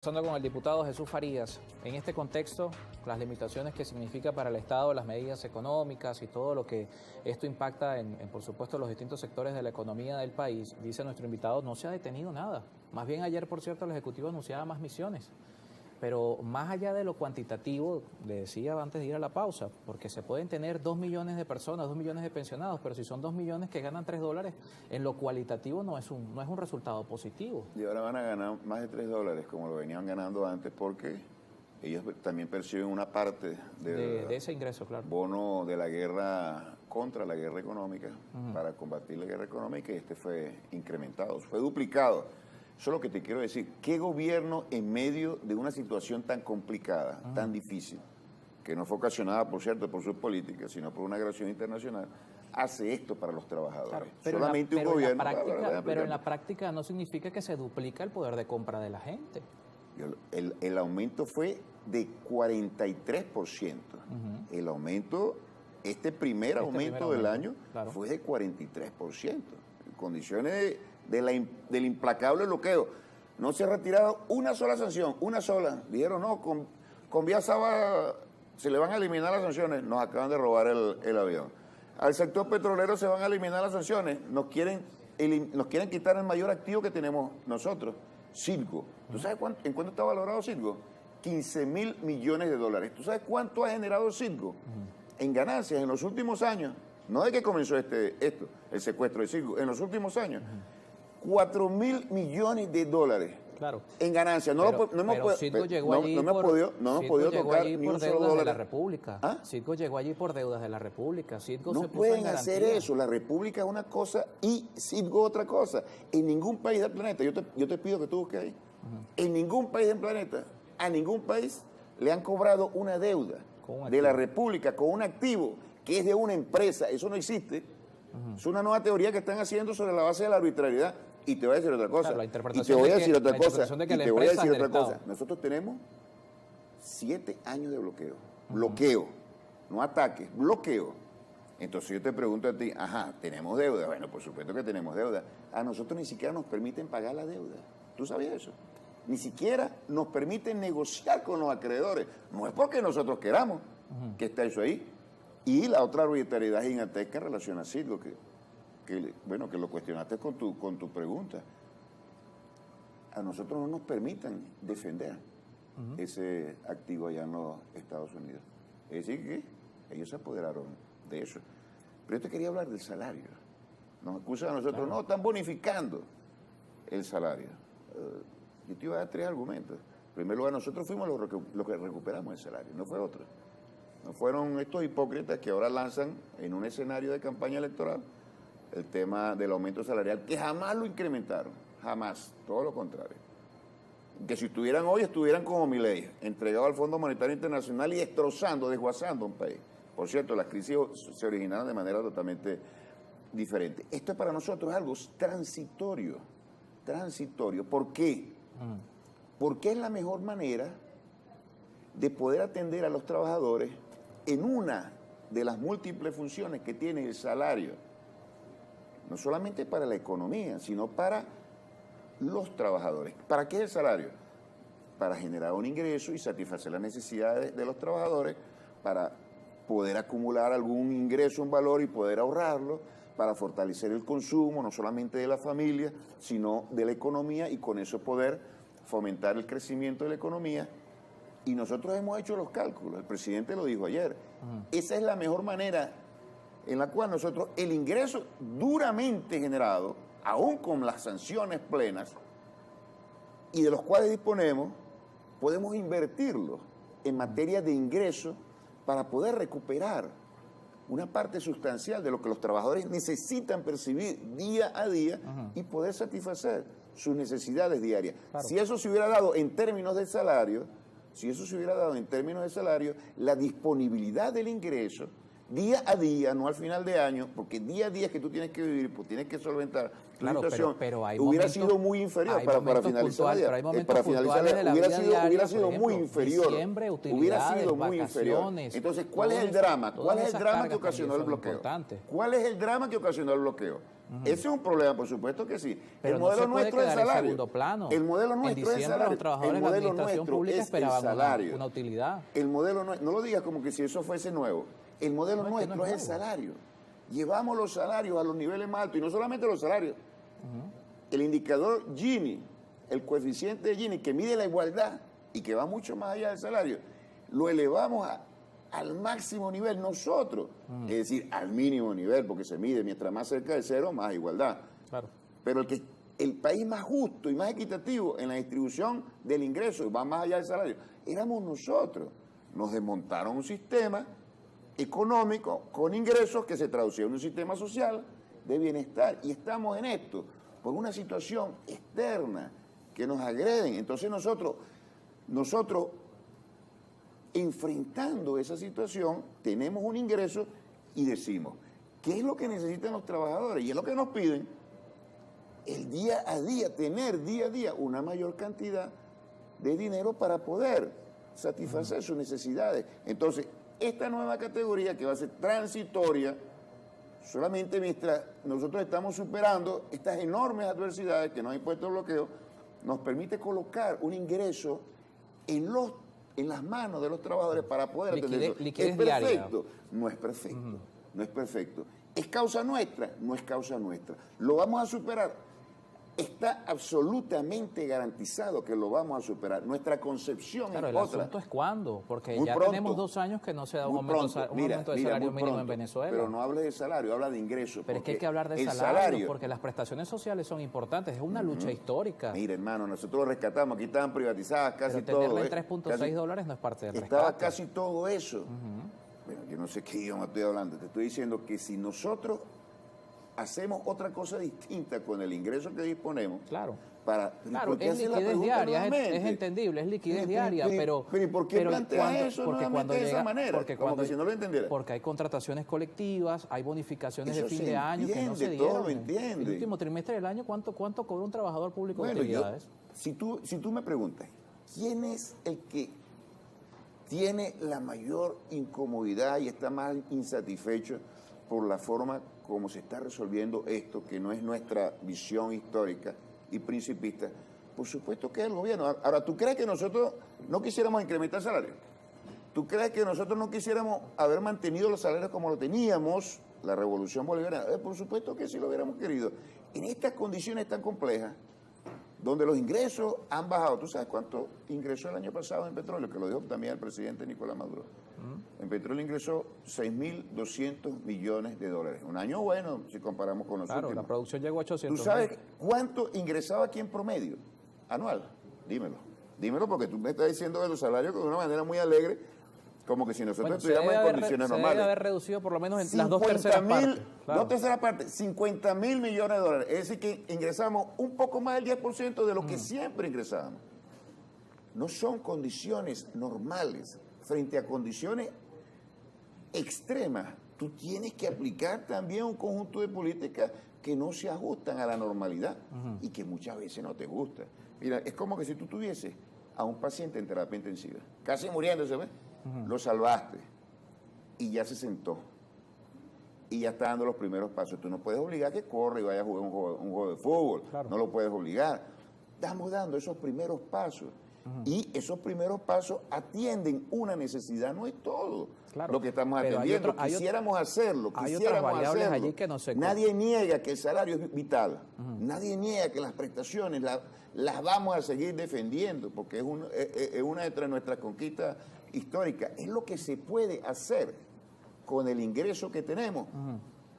Conversando con el diputado Jesús Farías, en este contexto, las limitaciones que significa para el Estado las medidas económicas y todo lo que esto impacta por supuesto, los distintos sectores de la economía del país, dice nuestro invitado, no se ha detenido nada. Más bien ayer, por cierto, el Ejecutivo anunciaba más misiones. Pero más allá de lo cuantitativo, le decía antes de ir a la pausa, porque se pueden tener 2 millones de personas, 2 millones de pensionados, pero si son 2 millones que ganan $3, en lo cualitativo no es un resultado positivo. Y ahora van a ganar más de $3, como lo venían ganando antes, porque ellos también perciben una parte de ese ingreso, claro. Bono de la guerra contra la guerra económica, para combatir la guerra económica, y este fue incrementado, fue duplicado. Eso es lo que te quiero decir. ¿Qué gobierno en medio de una situación tan complicada, tan difícil, que no fue ocasionada, por cierto, por sus políticas, sino por una agresión internacional, hace esto para los trabajadores? Claro, solamente un gobierno. Pero en la práctica no significa que se duplica el poder de compra de la gente. El aumento fue de 43%. El aumento, este primer aumento del año, claro, fue de 43%. En condiciones del implacable bloqueo. No se ha retirado una sola sanción, una sola. Dijeron, no, con Vía Saba se le van a eliminar las sanciones. Nos acaban de robar el avión. Al sector petrolero se van a eliminar las sanciones. Nos quieren quitar el mayor activo que tenemos nosotros, Citgo. ¿Tú sabes en cuánto está valorado Citgo? 15.000 millones de dólares. ¿Tú sabes cuánto ha generado Citgo en ganancias en los últimos años? No de que comenzó el secuestro de Citgo, en los últimos años. 4.000 millones de dólares, claro, en ganancias. Citgo llegó allí por deudas de la República. Citgo llegó allí por deudas de la República. Citgo no se puso pueden en hacer eso. La República es una cosa y Citgo otra cosa. En ningún país del planeta, yo te pido que tú busques ahí, en ningún país del planeta, a ningún país le han cobrado una deuda de la República con un activo que es de una empresa. Eso no existe. Es una nueva teoría que están haciendo sobre la base de la arbitrariedad. Y te voy a decir otra cosa. Claro, y te voy a decir otra cosa. Nosotros tenemos 7 años de bloqueo. Bloqueo. No ataque, bloqueo. Entonces yo te pregunto a ti, ¿tenemos deuda? Bueno, por supuesto que tenemos deuda. A nosotros ni siquiera nos permiten pagar la deuda. ¿Tú sabías eso? Ni siquiera nos permiten negociar con los acreedores. No es porque nosotros queramos que está eso ahí. Y la otra arbitrariedad gigantesca en relación a Citgo, que lo cuestionaste con tu pregunta. A nosotros no nos permitan defender ese activo allá en los Estados Unidos. Es decir, que ellos se apoderaron de eso. Pero yo te quería hablar del salario. Nos acusan a nosotros, claro, no, están bonificando el salario. Yo te iba a dar 3 argumentos. En primer lugar, nosotros fuimos los que recuperamos el salario, no fue otro. No fueron estos hipócritas que ahora lanzan en un escenario de campaña electoral el tema del aumento salarial, que jamás lo incrementaron, jamás, todo lo contrario. Que si estuvieran hoy, estuvieran como Milei, entregado al Fondo Monetario Internacional y destrozando, desguazando un país. Por cierto, las crisis se originaron de manera totalmente diferente. Esto para nosotros es algo transitorio. ¿Por qué? Porque es la mejor manera de poder atender a los trabajadores en una de las múltiples funciones que tiene el salario, no solamente para la economía, sino para los trabajadores. ¿Para qué es el salario? Para generar un ingreso y satisfacer las necesidades de los trabajadores, para poder acumular algún ingreso, un valor y poder ahorrarlo, para fortalecer el consumo, no solamente de la familia, sino de la economía, y con eso poder fomentar el crecimiento de la economía. Y nosotros hemos hecho los cálculos, el presidente lo dijo ayer. Esa es la mejor manera en la cual nosotros, el ingreso duramente generado, aún con las sanciones plenas, y de los cuales disponemos, podemos invertirlo en materia de ingreso para poder recuperar una parte sustancial de lo que los trabajadores necesitan percibir día a día y poder satisfacer sus necesidades diarias. Claro. Si eso se hubiera dado en términos de salario, la disponibilidad del ingreso día a día, no al final de año, porque día a día es que tú tienes que vivir, pues tienes que solventar la situación, pero hay hubiera momentos, sido muy inferior para finalizar pero hay momentos puntuales de la vida diaria, hubiera sido por ejemplo, muy inferior, diciembre, hubiera sido muy vacaciones, inferior. Entonces, ¿cuál es el drama? ¿Cuál es el drama que ocasionó el bloqueo? Importantes. ¿Cuál es el drama que ocasionó el bloqueo? Ese es un problema, por supuesto que sí. Pero el modelo no se puede nuestro es el quedar en salario. segundo plano. El modelo nuestro es el salario. Los trabajadores El de la modelo administración nuestro pública es el esperaban salario. una utilidad. El modelo no lo digas como que si eso fuese nuevo. El modelo nuestro es el salario. Llevamos los salarios a los niveles más altos y no solamente los salarios. El indicador Gini, el coeficiente de Gini que mide la igualdad y que va mucho más allá del salario, lo elevamos al máximo nivel nosotros, es decir, al mínimo nivel, porque se mide mientras más cerca del cero, más igualdad. Claro. Pero el país más justo y más equitativo en la distribución del ingreso, y va más allá del salario, éramos nosotros. Nos desmontaron un sistema económico con ingresos que se traducía en un sistema social de bienestar. Y estamos en esto por una situación externa que nos agreden. Entonces nosotros enfrentando esa situación, tenemos un ingreso y decimos, ¿qué es lo que necesitan los trabajadores? Y es lo que nos piden, el día a día, tener día a día una mayor cantidad de dinero para poder satisfacer sus necesidades. Entonces, esta nueva categoría que va a ser transitoria, solamente mientras nosotros estamos superando estas enormes adversidades que nos ha impuesto el bloqueo, nos permite colocar un ingreso en las manos de los trabajadores para poder atender eso. ¿Es perfecto? No es perfecto. No es perfecto. ¿Es causa nuestra? No es causa nuestra. ¿Lo vamos a superar? Está absolutamente garantizado que lo vamos a superar. Nuestra concepción claro, es otra. otra. El asunto es cuándo, porque muy ya pronto, tenemos 2 años que no se da un aumento de salario mínimo en Venezuela. Pero no hables de salario, habla de ingresos. Pero es que hay que hablar de salario, porque las prestaciones sociales son importantes, es una lucha histórica. Mira, hermano, nosotros lo rescatamos, aquí estaban privatizadas casi todo. Pero tenerla en $3.6 no es parte del rescate. Estaba casi todo eso. Bueno, yo no sé qué idioma estoy hablando, te estoy diciendo que si nosotros hacemos otra cosa distinta con el ingreso que disponemos, claro, es liquidez diaria, es entendible, es liquidez diaria, pero ¿y por qué planteas eso nuevamente de esa manera? Porque como que si no lo entendiera. Porque hay contrataciones colectivas, hay bonificaciones eso de fin de año que no se dieron. Todo lo entiende. El último trimestre del año, ¿cuánto cobra un trabajador público de utilidades? Si tú me preguntas, ¿quién es el que tiene la mayor incomodidad y está más insatisfecho por la forma como se está resolviendo esto, que no es nuestra visión histórica y principista? Por supuesto que es el gobierno. Ahora, ¿tú crees que nosotros no quisiéramos incrementar salarios? ¿Tú crees que nosotros no quisiéramos haber mantenido los salarios como lo teníamos, la revolución bolivariana? Por supuesto que sí lo hubiéramos querido. En estas condiciones tan complejas, donde los ingresos han bajado. ¿Tú sabes cuánto ingresó el año pasado en petróleo? Que lo dijo también el presidente Nicolás Maduro. En petróleo ingresó 6.200 millones de dólares. Un año bueno si comparamos con los últimos. La producción llegó a 800. ¿Tú sabes cuánto ingresaba aquí en promedio anual? Dímelo. Dímelo porque tú me estás diciendo de los salarios de una manera muy alegre, como que si nosotros estuviéramos en condiciones normales. Se debe haber reducido por lo menos en las 2/3 partes. Claro. 2/3 partes, 50.000 millones de dólares. Es decir, que ingresamos un poco más del 10% de lo que siempre ingresábamos. No son condiciones normales. Frente a condiciones extremas, tú tienes que aplicar también un conjunto de políticas que no se ajustan a la normalidad y que muchas veces no te gustan. Mira, es como que si tú tuvieses a un paciente en terapia intensiva, casi muriéndose, ¿ves? Lo salvaste y ya se sentó y ya está dando los primeros pasos. Tú no puedes obligar a que corra y vaya a jugar un juego de fútbol. Claro. No lo puedes obligar. Estamos dando esos primeros pasos. Y esos primeros pasos atienden una necesidad, no es todo lo que estamos atendiendo. Quisiéramos hacerlo, hay otras variables allí que no se Nadie niega que el salario es vital, nadie niega que las prestaciones las vamos a seguir defendiendo, porque es una de nuestras conquistas históricas. Es lo que se puede hacer con el ingreso que tenemos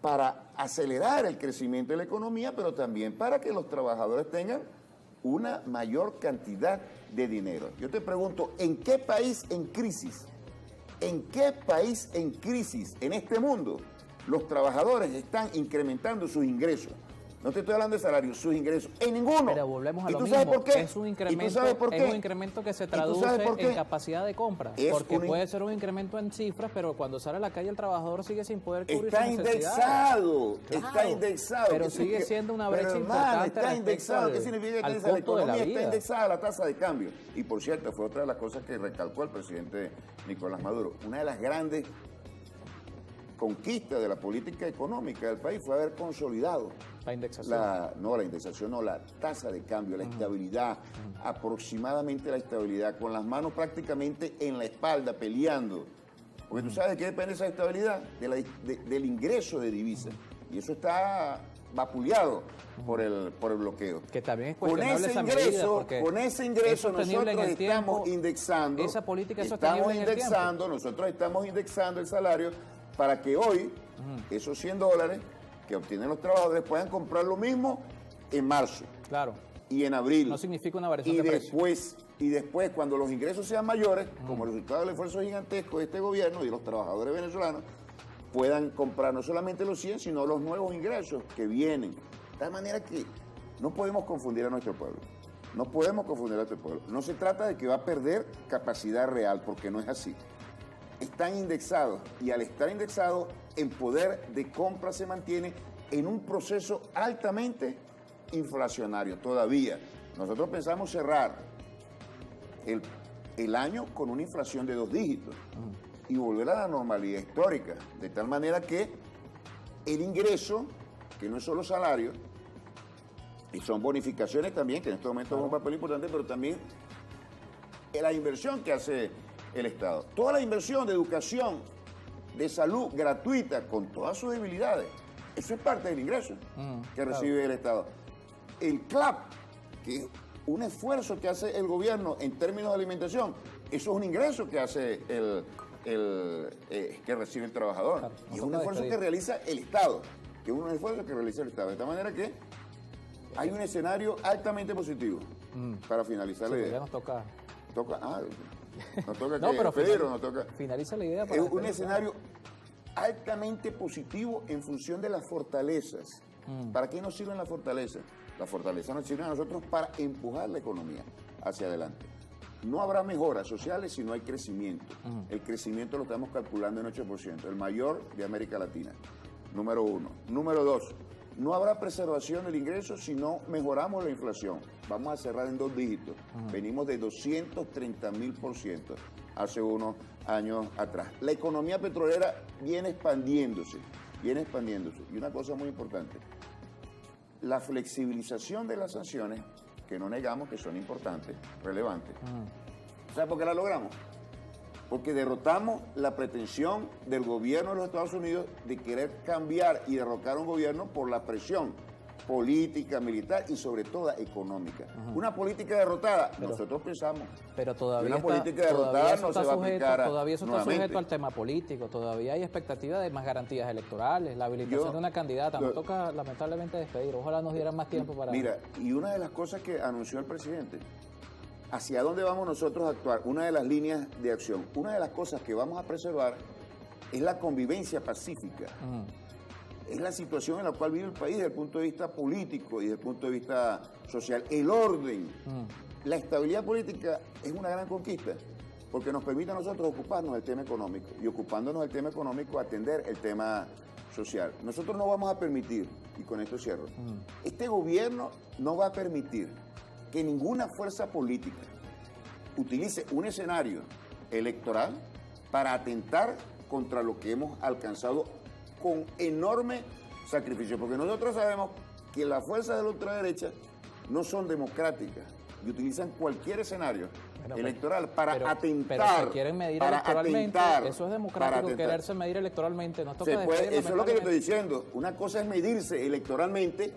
para acelerar el crecimiento de la economía, pero también para que los trabajadores tengan una mayor cantidad de dinero. Yo te pregunto, ¿en qué país en crisis, en este mundo, los trabajadores están incrementando sus ingresos? No te estoy hablando de salario, sus ingresos. En ninguno. Pero volvemos a ¿Y lo tú mismo. sabes por qué? Es un ¿Y incremento, tú sabes por qué? es un incremento que se traduce en capacidad de compra. Porque puede ser un incremento en cifras, pero cuando sale a la calle el trabajador sigue sin poder cubrir sus necesidades. Está indexado. Pero sigue siendo una brecha importante. Está indexado. ¿Qué significa que la economía está indexada a la tasa de cambio? Y por cierto, fue otra de las cosas que recalcó el presidente Nicolás Maduro. Una de las grandes conquistas de la política económica del país fue haber consolidado la indexación. La tasa de cambio, la estabilidad, aproximadamente la estabilidad, con las manos prácticamente en la espalda, peleando. Porque tú sabes de qué depende esa estabilidad, del ingreso de divisas. Y eso está vapuleado por el bloqueo. Que también es cuestionable esa medida, porque con ese ingreso nosotros estamos indexando. Esa política es sostenible en el tiempo. Nosotros estamos indexando el salario para que hoy esos $100 que obtienen los trabajadores puedan comprar lo mismo en marzo. Claro. Y en abril. No significa una variación de precio. Y después, cuando los ingresos sean mayores, como resultado del esfuerzo gigantesco de este gobierno y de los trabajadores venezolanos, puedan comprar no solamente los 100, sino los nuevos ingresos que vienen. De tal manera que no podemos confundir a nuestro pueblo. No podemos confundir a nuestro pueblo. No se trata de que va a perder capacidad real, porque no es así. Están indexados y al estar indexados, el poder de compra se mantiene en un proceso altamente inflacionario todavía. Nosotros pensamos cerrar el año con una inflación de 2 dígitos y volver a la normalidad histórica, de tal manera que el ingreso, que no es solo salario, y son bonificaciones también, que en este momento es un papel importante, pero también la inversión que hace el Estado. Toda la inversión de educación, de salud gratuita, con todas sus debilidades, eso es parte del ingreso que recibe el Estado. El CLAP, que es un esfuerzo que hace el gobierno en términos de alimentación, eso es un ingreso que hace que recibe el trabajador. Claro, y es un esfuerzo que realiza el Estado, de tal manera que hay un escenario altamente positivo para finalizar la idea. Ya nos toca. Nos toca no, pero pedir o nos toca. Finaliza la idea. Es un escenario altamente positivo en función de las fortalezas. ¿Para qué nos sirven las fortalezas? Las fortalezas nos sirven a nosotros para empujar la economía hacia adelante. No habrá mejoras sociales si no hay crecimiento. El crecimiento lo estamos calculando en 8%, el mayor de América Latina. Número 1. Número 2. No habrá preservación del ingreso si no mejoramos la inflación. Vamos a cerrar en 2 dígitos. Venimos de 230.000% hace unos años atrás. La economía petrolera viene expandiéndose. Y una cosa muy importante, la flexibilización de las sanciones, que no negamos que son importantes, relevantes. ¿Sabes por qué la logramos? Porque derrotamos la pretensión del gobierno de los Estados Unidos de querer cambiar y derrocar a un gobierno por la presión política, militar y sobre todo económica. Una política derrotada, nosotros pensamos. Pero todavía una política derrotada no se va a aplicar todavía eso está sujeto al tema político, todavía hay expectativa de más garantías electorales, la habilitación de una candidata. Nos toca lamentablemente despedir, ojalá nos dieran más tiempo para... Mira, y una de las cosas que anunció el presidente, ¿hacia dónde vamos nosotros a actuar? Una de las líneas de acción, una de las cosas que vamos a preservar es la convivencia pacífica. Es la situación en la cual vive el país desde el punto de vista político y desde el punto de vista social. El orden, la estabilidad política es una gran conquista porque nos permite a nosotros ocuparnos del tema económico y ocupándonos del tema económico atender el tema social. Nosotros no vamos a permitir, y con esto cierro, este gobierno no va a permitir que ninguna fuerza política utilice un escenario electoral para atentar contra lo que hemos alcanzado con enorme sacrificio, porque nosotros sabemos que las fuerzas de la ultraderecha no son democráticas y utilizan cualquier escenario electoral para atentar. Pero se quieren medir electoralmente, eso es democrático, quererse medir electoralmente. Nos toca eso es lo que le estoy diciendo. Una cosa es medirse electoralmente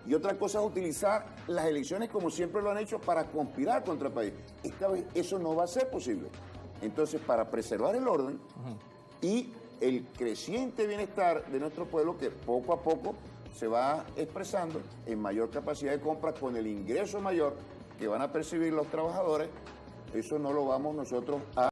y otra cosa es utilizar las elecciones como siempre lo han hecho para conspirar contra el país. Esta vez eso no va a ser posible. Entonces, para preservar el orden y el creciente bienestar de nuestro pueblo, que poco a poco se va expresando en mayor capacidad de compra con el ingreso mayor que van a percibir los trabajadores, eso no lo vamos nosotros a